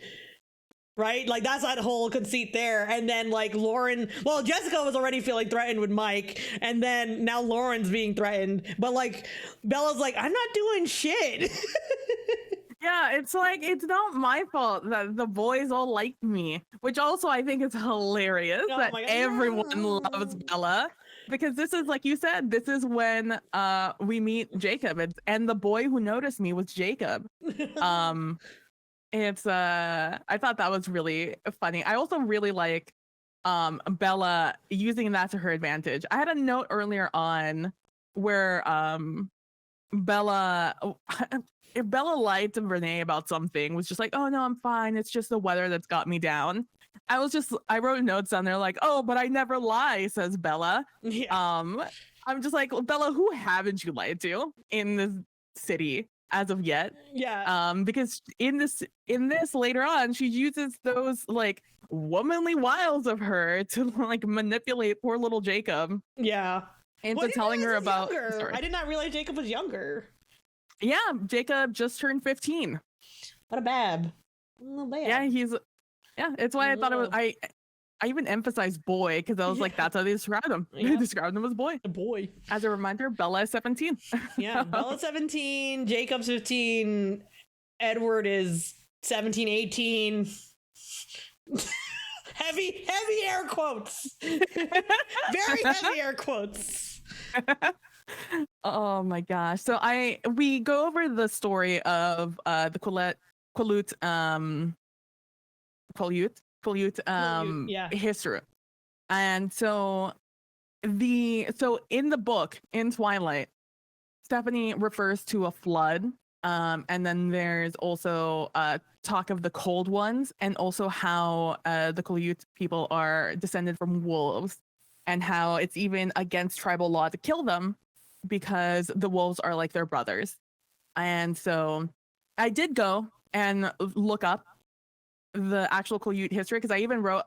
right? Like that's that whole conceit there. And then like Jessica was already feeling threatened with Mike, and then now Lauren's being threatened. But like Bella's like, I'm not doing shit. Yeah, it's like, it's not my fault that the boys all liked me, which also I think is hilarious that everyone loves Bella. Because this is, like you said, this is when we meet Jacob, and the boy who noticed me was Jacob. It's I thought that was really funny. I also really like Bella using that to her advantage. I had a note earlier on where Bella if Bella lied to Renee about something, was just like, oh no, I'm fine, it's just the weather that's got me down. I wrote notes on there like, oh, but I never lie, says Bella. Yeah. I'm just like, Bella, who haven't you lied to in this city as of yet? Yeah. Because in this later on, she uses those like womanly wiles of her to like manipulate poor little Jacob. Yeah. Into telling her about. I did not realize Jacob was younger. Yeah, Jacob just turned 15. What a bab. Oh, yeah, it's why I thought it was. I even emphasized boy because I was like, that's how they described him. Yeah. They described him as boy. A boy. As a reminder, Bella is 17. Yeah, Bella's 17, Jacob's 15, Edward is 17, 18. heavy air quotes. Very heavy air quotes. Oh my gosh. So we go over the story of the Quileute history. And so in the book, in Twilight, Stephanie refers to a flood. And then there's also talk of the Cold Ones, and also how the Quileute people are descended from wolves, and how it's even against tribal law to kill them because the wolves are like their brothers. And so I did go and look up the actual Quileute history, because I even wrote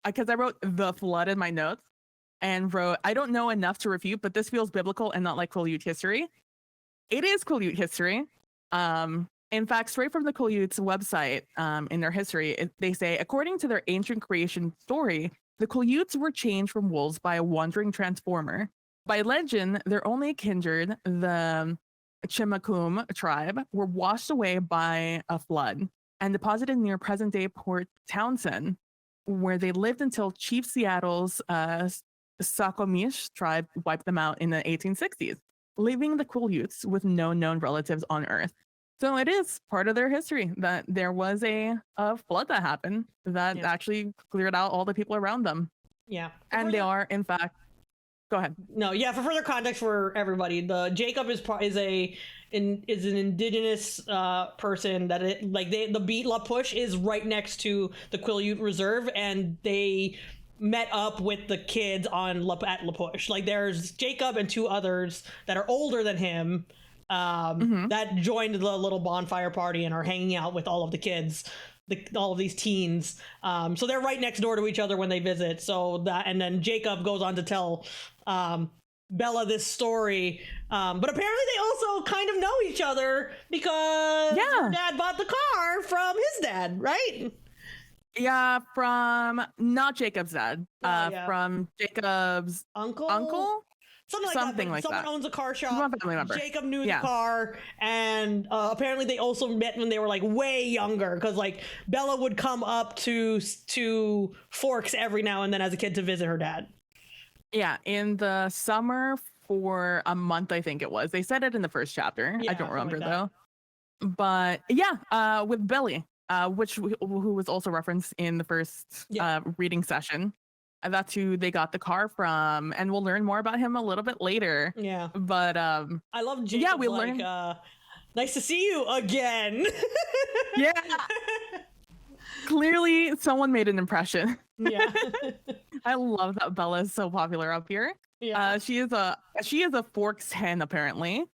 because I wrote the flood in my notes and wrote, I don't know enough to refute, but this feels biblical and not like Quileute history. It is Quileute history. In fact, straight from the Quileutes website, in their history, they say, according to their ancient creation story, the Quileutes were changed from wolves by a wandering transformer. By legend, their only kindred, the Chimakum tribe, were washed away by a flood and deposited near present-day Port Townsend, where they lived until Chief Seattle's Sakomish tribe wiped them out in the 1860s, leaving the Quileutes with no known relatives on Earth. So it is part of their history that there was a flood that happened that actually cleared out all the people around them. Yeah. And they are, in fact, go ahead. No, yeah, for further context for everybody, the Jacob is an indigenous person that the Beat La Push is right next to the Quileute Reserve, and they met up with the kids at La Push. Like, there's Jacob and two others that are older than him that joined the little bonfire party and are hanging out with all of the kids, all of these teens. So they're right next door to each other when they visit. And then Jacob goes on to tell Bella this story, but apparently they also kind of know each other because her dad bought the car from his dad, right? Yeah, from not Jacob's dad, from Jacob's uncle. Something like that. Someone owns a car shop. Jacob knew the car, and apparently they also met when they were like way younger, because like Bella would come up to Forks every now and then as a kid to visit her dad. Yeah, in the summer for a month, I think it was. They said it in the first chapter. I don't remember though. But yeah, with Billy, who was also referenced in the first reading session. And that's who they got the car from, and we'll learn more about him a little bit later. Yeah, but I love Jacob. Yeah, we learned. Nice to see you again. Yeah, clearly someone made an impression. Yeah, I love that Bella is so popular up here. Yeah, she is a Forks hen apparently.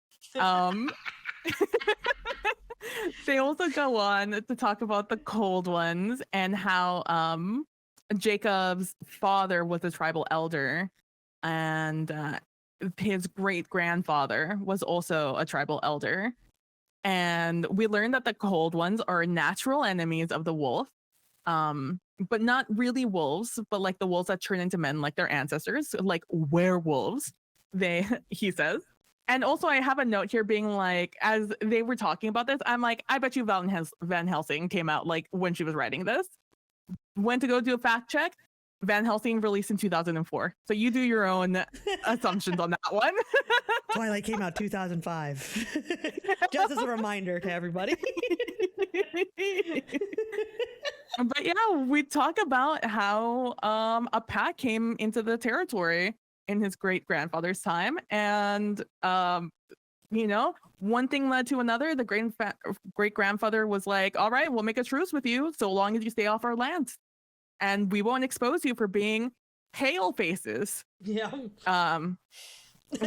They also go on to talk about the Cold Ones and how Jacob's father was a tribal elder, and his great grandfather was also a tribal elder. And we learned that the Cold Ones are natural enemies of the wolf, but not really wolves, but like the wolves that turn into men, like their ancestors, like werewolves. He says. And also, I have a note here being like, as they were talking about this, I'm like, I bet you Van Helsing came out like when she was writing this. Went to go do a fact check. Van Helsing released in 2004. So you do your own assumptions on that one. Twilight came out 2005. Just as a reminder to everybody. But yeah, we talk about how a pack came into the territory in his great grandfather's time, and you know, one thing led to another. The great grandfather was like, "All right, we'll make a truce with you so long as you stay off our land, and we won't expose you for being pale faces." Yeah.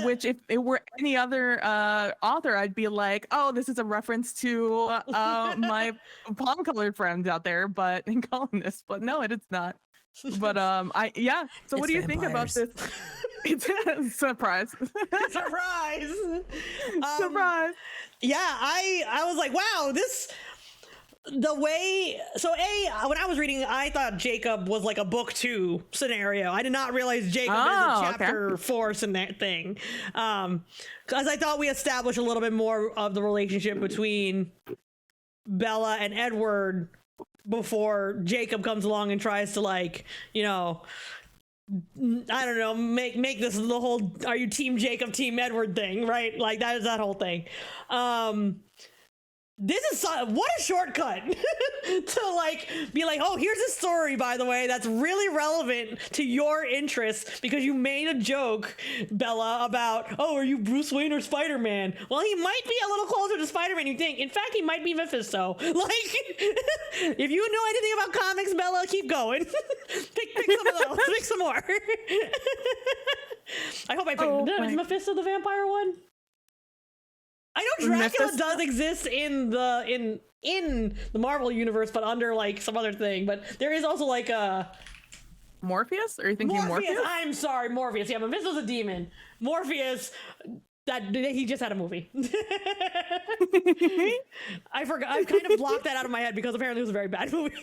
Which if it were any other author, I'd be like, oh, this is a reference to my palm-colored friends out there, but in columnists. But no, it is not. But yeah. So what do you think about this? It's a surprise. Surprise. Surprise. Yeah, I was like, wow, the way, so when I was reading, I thought Jacob was like a book 2 scenario. I did not realize Jacob is a chapter 4 thing. Because I thought we established a little bit more of the relationship between Bella and Edward before Jacob comes along and tries to, like, you know, I don't know, make this the whole "are you team Jacob, team Edward" thing, right? Like that is that whole thing. This is what a shortcut to like be like, oh, here's a story, by the way, that's really relevant to your interests because you made a joke, Bella, about, oh, are you Bruce Wayne or Spider-Man? Well, he might be a little closer to Spider-Man, you think. In fact, he might be Mephisto. Like, if you know anything about comics, Bella, keep going. pick some of those. Pick some more. I hope I picked. Is Mephisto the vampire one? I know Dracula does exist in the Marvel universe, but under like some other thing. But there is also like a Morpheus. Are you thinking Morpheus? I'm sorry, Morpheus. Yeah, Mephisto's a demon. Morpheus, that he just had a movie. I forgot. I kind of blocked that out of my head because apparently it was a very bad movie.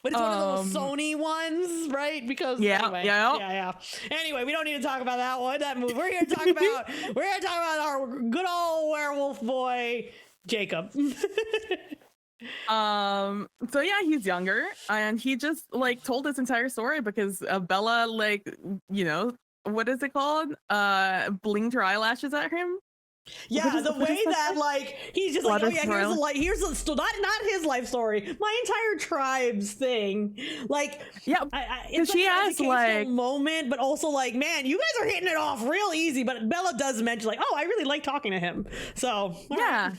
But it's one of those Sony ones, right? Because yeah. Anyway, we don't need to talk about that one. That movie. We're here to talk about our good old werewolf boy, Jacob. So yeah, he's younger, and he just like told his entire story because Bella, like, you know, what is it called? Blinked her eyelashes at him. Yeah, the way that like he's just like, oh yeah, here's the not his life story, my entire tribe's thing. Like, yeah, it's she has like moment, but also like, man, you guys are hitting it off real easy. But Bella does mention like, oh, I really like talking to him. So yeah,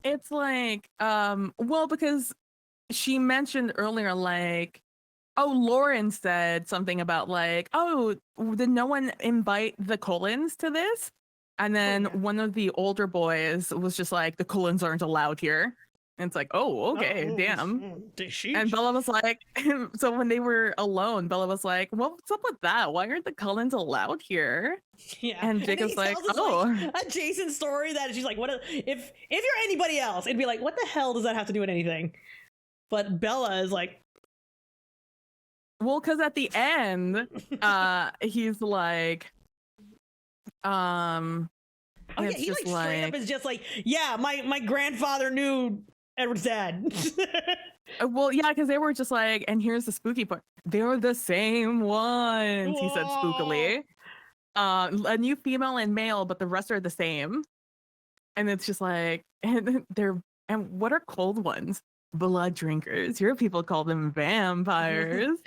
it's like, well, because she mentioned earlier, like, oh, Lauren said something about like, oh, did no one invite the Cullens to this? And then one of the older boys was just like, the Cullens aren't allowed here. And it's like, oh, okay, damn. And Bella was like, so when they were alone, Bella was like, well, what's up with that? Why aren't the Cullens allowed here? Yeah. And Jacob's like, oh. Like, a Jason story that she's like, what if you're anybody else, it'd be like, what the hell does that have to do with anything? But Bella is like, well, because at the end, he's like, oh yeah, he like straight up is just like, yeah, my grandfather knew Edward's dad. Well, yeah, because they were just like, and here's the spooky part, they were the same ones. Whoa. He said spookily, a new female and male, but the rest are the same. And it's just like, and what are cold ones? Blood drinkers. Your people call them vampires.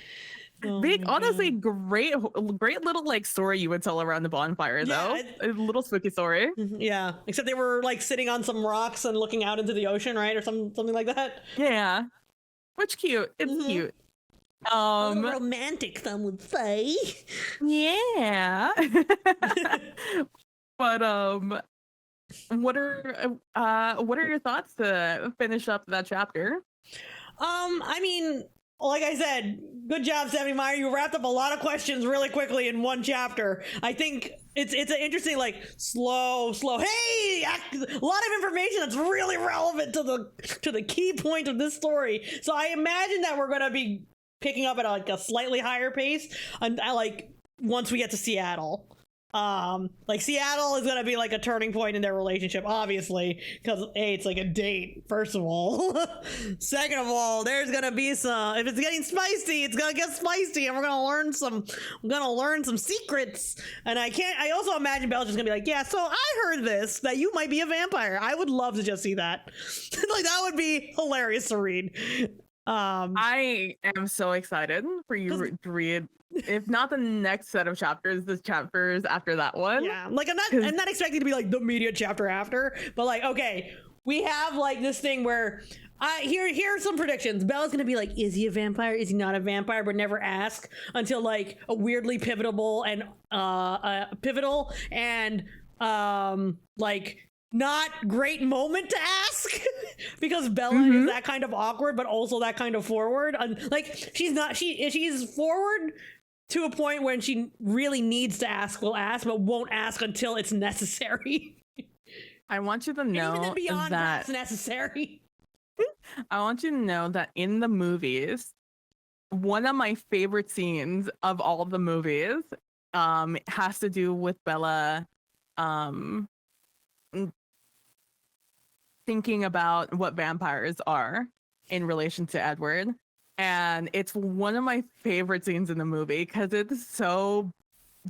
Honestly, great little like story you would tell around the bonfire, though. A little spooky story. Yeah, except they were like sitting on some rocks and looking out into the ocean, right, or something like that. Yeah, which cute. It's cute. Romantic, some would say. Yeah. But what are your thoughts to finish up that chapter? I mean, like I said, good job, Stephanie Meyer. You wrapped up a lot of questions really quickly in one chapter. I think it's an interesting, like, slow. Hey, a lot of information that's really relevant to the key point of this story. So I imagine that we're gonna be picking up at a slightly higher pace, and like once we get to Seattle. Like Seattle is gonna be like a turning point in their relationship, obviously, because A, it's like a date, first of all. Second of all, there's gonna be some, if it's getting spicy, it's gonna get spicy, and we're gonna learn some secrets. And I also imagine Belle's just gonna be like, yeah, so I heard this, that you might be a vampire. I would love to just see that. Like, that would be hilarious to read. I am so excited for you to read, if not the next set of chapters, the chapters after that one. Yeah, like I'm not expecting to be like the immediate chapter after, but like, okay, we have like this thing where here are some predictions. Bella's gonna be like, is he a vampire? Is he not a vampire? But never ask until like a weirdly pivotal and like not great moment to ask because Bella is that kind of awkward, but also that kind of forward. Like she's forward to a point when she really needs to ask, will ask, but won't ask until it's necessary. I want you to know even beyond that it's necessary. I want you to know that in the movies, one of my favorite scenes of all the movies has to do with Bella thinking about what vampires are in relation to Edward. And it's one of my favorite scenes in the movie because it's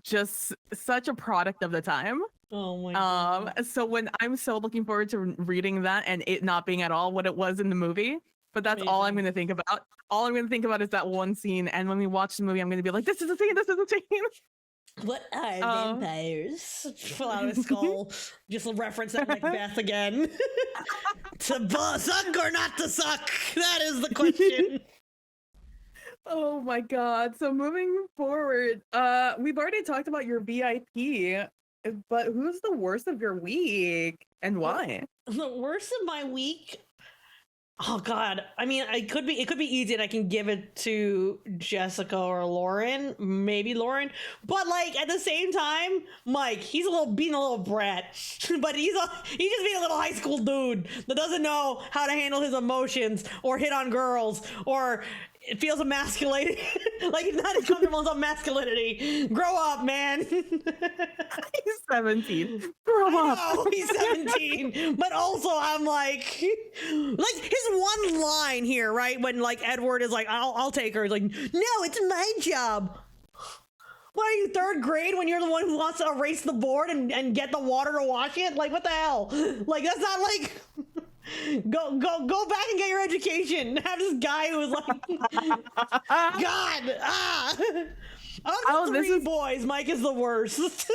just such a product of the time. Oh my god. So when I'm so looking forward to reading that and it not being at all what it was in the movie, but that's all I'm going to think about. All I'm going to think about is that one scene. And when we watch the movie, I'm going to be like, this is a scene, this is a scene. What are vampires? Pull out his skull. Just reference that Macbeth again. To suck or not to suck? That is the question. Oh my god. So moving forward, we've already talked about your VIP, but who's the worst of your week and why? The worst of my week? Oh god. I mean, it could be easy and I can give it to Jessica or Lauren, maybe Lauren. But like at the same time, Mike, he's being a little brat. But he's just being a little high school dude that doesn't know how to handle his emotions or hit on girls or it feels emasculated. Like he's not as comfortable in his masculinity. Grow up, man. He's 17. Grow up. No, he's 17. But also I'm like his one line here, right? When like Edward is like, I'll take her. He's like, no, it's my job. What are you, third grade when you're the one who wants to erase the board and get the water to wash it? Like, what the hell? Like, that's not like... Go back and get your education. Have this guy who was like, God, three boys. Mike is the worst.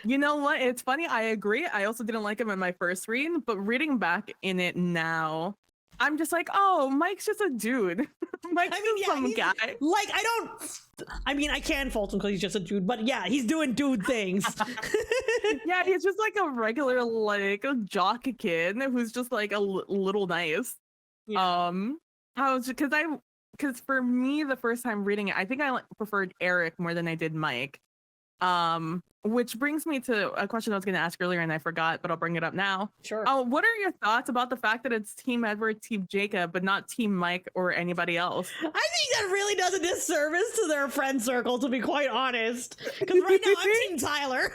You know what? It's funny. I agree. I also didn't like him in my first read, but reading back in it now, I'm just like, oh, Mike's just a dude. Mike's just some guy. Like, I can fault him because he's just a dude, but yeah, he's doing dude things. Yeah, he's just like a regular, like a jock kid who's just like a little nice. Yeah. Because for me, the first time reading it, I think I preferred Eric more than I did Mike. Which brings me to a question I was going to ask earlier and I forgot, but I'll bring it up now. Sure. What are your thoughts about the fact that it's Team Edward, Team Jacob, but not Team Mike or anybody else? I think that really does a disservice to their friend circle, to be quite honest. Because right now I'm Team Tyler.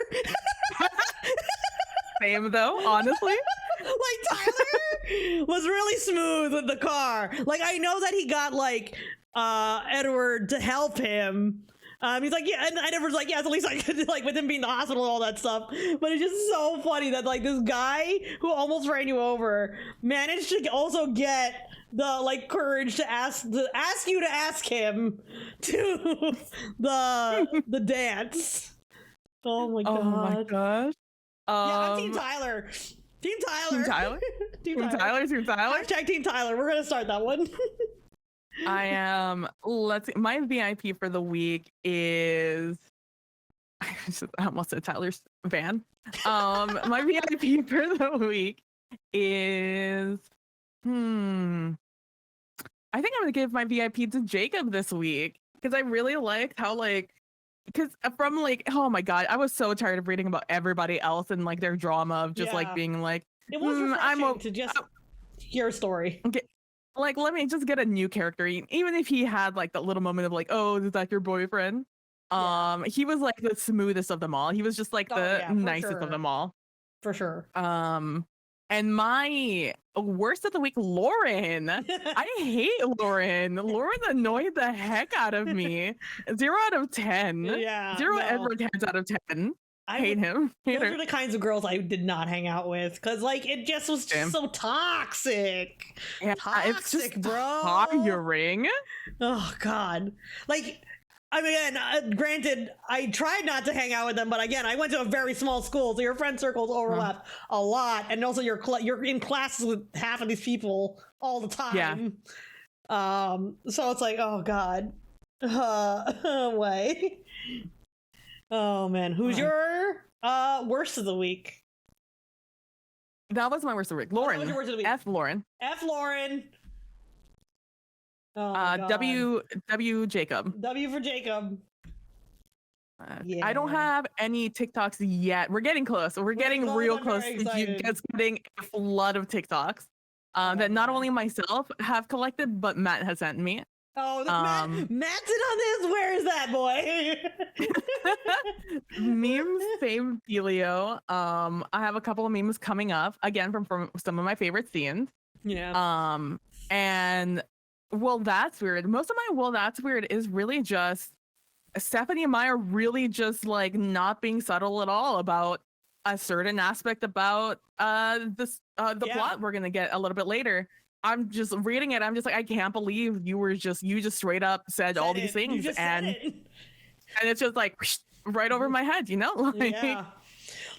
Same though, honestly. Like Tyler was really smooth with the car. Like I know that he got like Edward to help him. He's like, yeah, and Edward's like, yeah, at least I could, like, with him being in the hospital and all that stuff. But it's just so funny that, like, this guy who almost ran you over managed to also get the, like, courage to ask you to ask him to the dance. Oh my god. Oh my gosh. Yeah, I'm Team Tyler. Team Tyler. Team Tyler? Team Tyler? Team Tyler? Hashtag Team Tyler. We're gonna start that one. I am. My VIP for the week is. I almost said Tyler's van. My VIP for the week is. I think I'm gonna give my VIP to Jacob this week because I really liked how because from oh my god, I was so tired of reading about everybody else and like their drama of just like being like. It was refreshing to just hear a story. Okay. Like, let me just get a new character, even if he had like that little moment of like, oh, is that your boyfriend? He was like the smoothest of them all. He was just like the nicest of them all. For sure. And my worst of the week, Lauren. I hate Lauren. Lauren annoyed the heck out of me. 0 out of 10. Yeah. 0 Edward hands out of 10. I hate him. Those are the kinds of girls I did not hang out with because, like, it just was so toxic. Yeah, toxic, it's just bro. Tiring. Oh God. Like, I mean, granted, I tried not to hang out with them, but again, I went to a very small school, so your friend circles overlap a lot, and also you're in classes with half of these people all the time. Yeah. So it's like, oh God, way. Oh man, who's your worst of the week? That was my worst of the week. Lauren. Your worst of the week? F. Lauren. F. Lauren. Oh, W. Jacob. W for Jacob. Yeah. I don't have any TikToks yet. We're getting close. We're getting real close to you guys getting a flood of TikToks that not only myself have collected, but Matt has sent me. Oh, Matt's in on this. Where is that boy? Memes, fame, Delio. I have a couple of memes coming up again from some of my favorite scenes. Yeah. And well, that's weird. Most of my that's weird is really just Stephanie and Meyer really just like not being subtle at all about a certain aspect about the plot we're gonna get a little bit later. I'm just reading it. I'm just like, I can't believe you just straight up said all these things, and it's just like right over my head, you know? Like, yeah.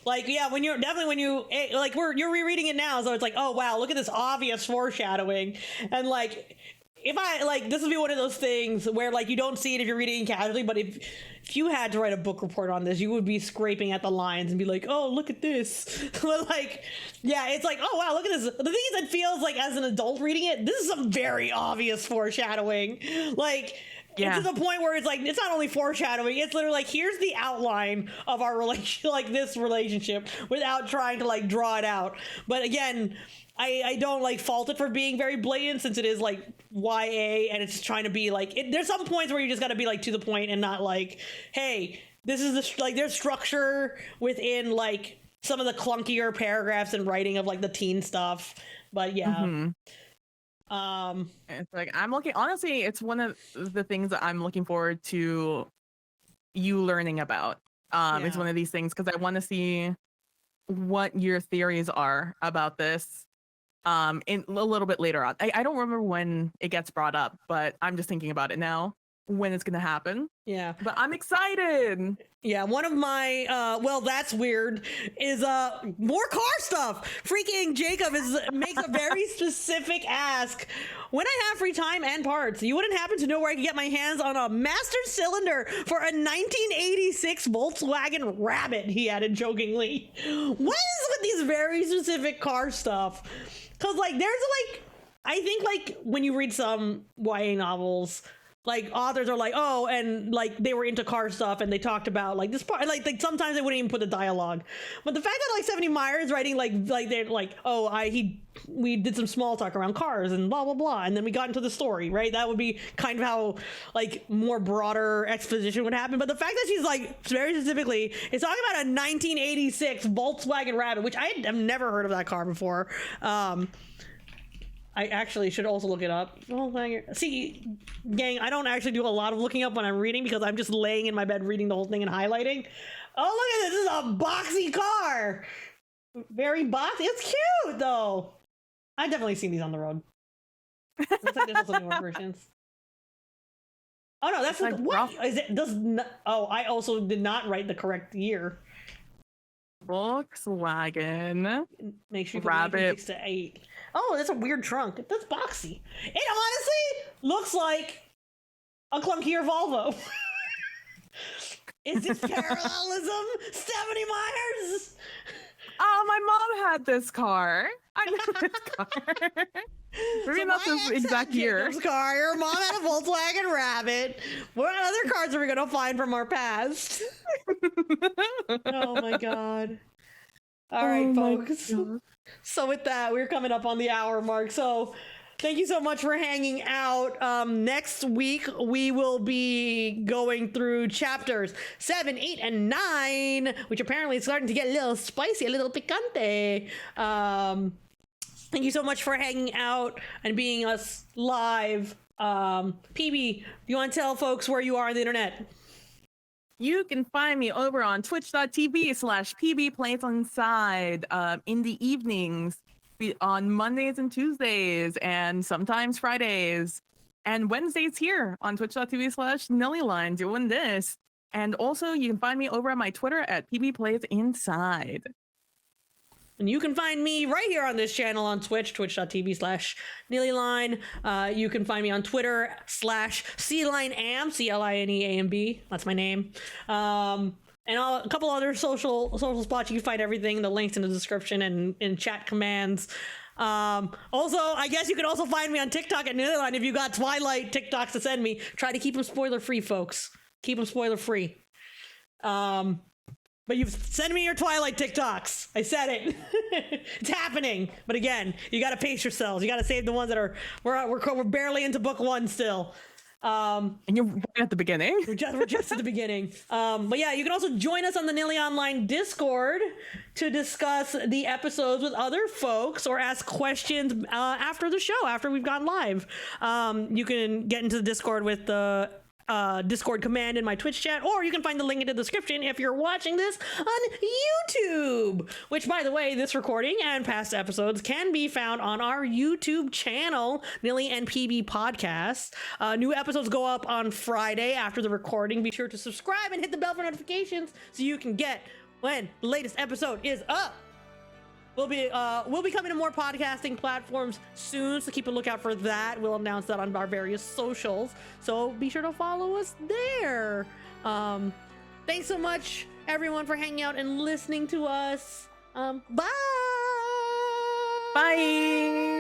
Like, yeah, when you're you're rereading it now, so it's like, oh wow, look at this obvious foreshadowing, and like, if I like, this would be one of those things where like you don't see it if you're reading casually, but if you had to write a book report on this, you would be scraping at the lines and be like, oh, look at this. But like, yeah, it's like, oh wow, look at this. The thing is, it feels like as an adult reading it, this is some very obvious foreshadowing. Like, to the point where it's like, it's not only foreshadowing, it's literally like, here's the outline of our relation, like this relationship, without trying to like draw it out. But again, I don't like fault it for being very blatant, since it is like YA and it's trying to be like, there's some points where you just got to be like to the point and not like, hey, this is the like, there's structure within like some of the clunkier paragraphs and writing of like the teen stuff. But yeah. It's like, I'm looking, honestly, it's one of the things that I'm looking forward to you learning about. It's one of these things because I want to see what your theories are about this in a little bit later on. I don't remember when it gets brought up, but I'm just thinking about it now, when it's gonna happen. Yeah, but I'm excited. Yeah, one of my well, that's weird is more car stuff. Freaking Jacob makes a very specific ask. When I have free time and parts, you wouldn't happen to know where I can get my hands on a master cylinder for a 1986 Volkswagen Rabbit, he added jokingly. What is with these very specific car stuff? Because like there's like, I think like when you read some YA novels, like authors are like, oh, and like they were into car stuff and they talked about like this part, like sometimes they wouldn't even put the dialogue. But the fact that like Stephanie Meyer is writing like they're like, oh, we did some small talk around cars and blah blah blah, and then we got into the story, right? That would be kind of how like more broader exposition would happen. But the fact that she's like very specifically is talking about a 1986 Volkswagen Rabbit, which I have never heard of that car before. I actually should also look it up. Oh, see, gang, I don't actually do a lot of looking up when I'm reading because I'm just laying in my bed reading the whole thing and highlighting. Oh, look at this. This is a boxy car. Very boxy. It's cute, though. I've definitely seen these on the road. Looks like there's also newer versions. Oh, no, that's like, what? Is it? I also did not write the correct year. Volkswagen. Make sure you put Rabbit. 6 to 8. Oh, that's a weird trunk. That's boxy. It honestly looks like a clunkier Volvo. Is this parallelism, Stephanie Myers? Oh, my mom had this car. I know this car. Maybe So not my this ex exact had year. Jacob's car. Your mom had a Volkswagen Rabbit. What other cars are we gonna find from our past? Oh my god. All right, folks. So with that, we're coming up on the hour mark. So Thank you so much for hanging out. Next week, we will be going through chapters 7, 8, and 9, which apparently is starting to get a little spicy, a little picante. Thank you so much for hanging out and being us live. PB, you want to tell folks where you are on the internet? You can find me over on twitch.tv/PbPlaysInside in the evenings on Mondays and Tuesdays and sometimes Fridays and Wednesdays here on twitch.tv/KnillyLine doing this. And also you can find me over on my Twitter at PbPlaysInside. And you can find me right here on this channel on Twitch, twitch.tv/KnillyLine. You can find me on Twitter /CLineAmb, CLINEAMB. That's my name. And a couple other social spots. You can find everything, the links in the description and in chat commands. Also, I guess you can also find me on TikTok at KnillyLine if you got Twilight TikToks to send me. Try to keep them spoiler free, folks. Keep them spoiler free. But you send me your Twilight TikToks. I said it. It's happening. But again, you got to pace yourselves. You got to save the ones that are we're barely into book 1 still. And you're right at the beginning. We're just at the beginning. But yeah, you can also join us on the Knilly Online Discord to discuss the episodes with other folks or ask questions after the show, after we've gone live. You can get into the Discord with the Discord command in my Twitch chat, or you can find the link in the description if you're watching this on YouTube, which, by the way, this recording and past episodes can be found on our YouTube channel, Knilly and PB Podcast. New episodes go up on Friday after the recording. Be sure to subscribe and hit the bell for notifications so you can get when the latest episode is up. We'll be coming to more podcasting platforms soon, so keep a lookout for that. We'll announce that on our various socials, so be sure to follow us there. Thanks so much, everyone, for hanging out and listening to us. Bye! Bye!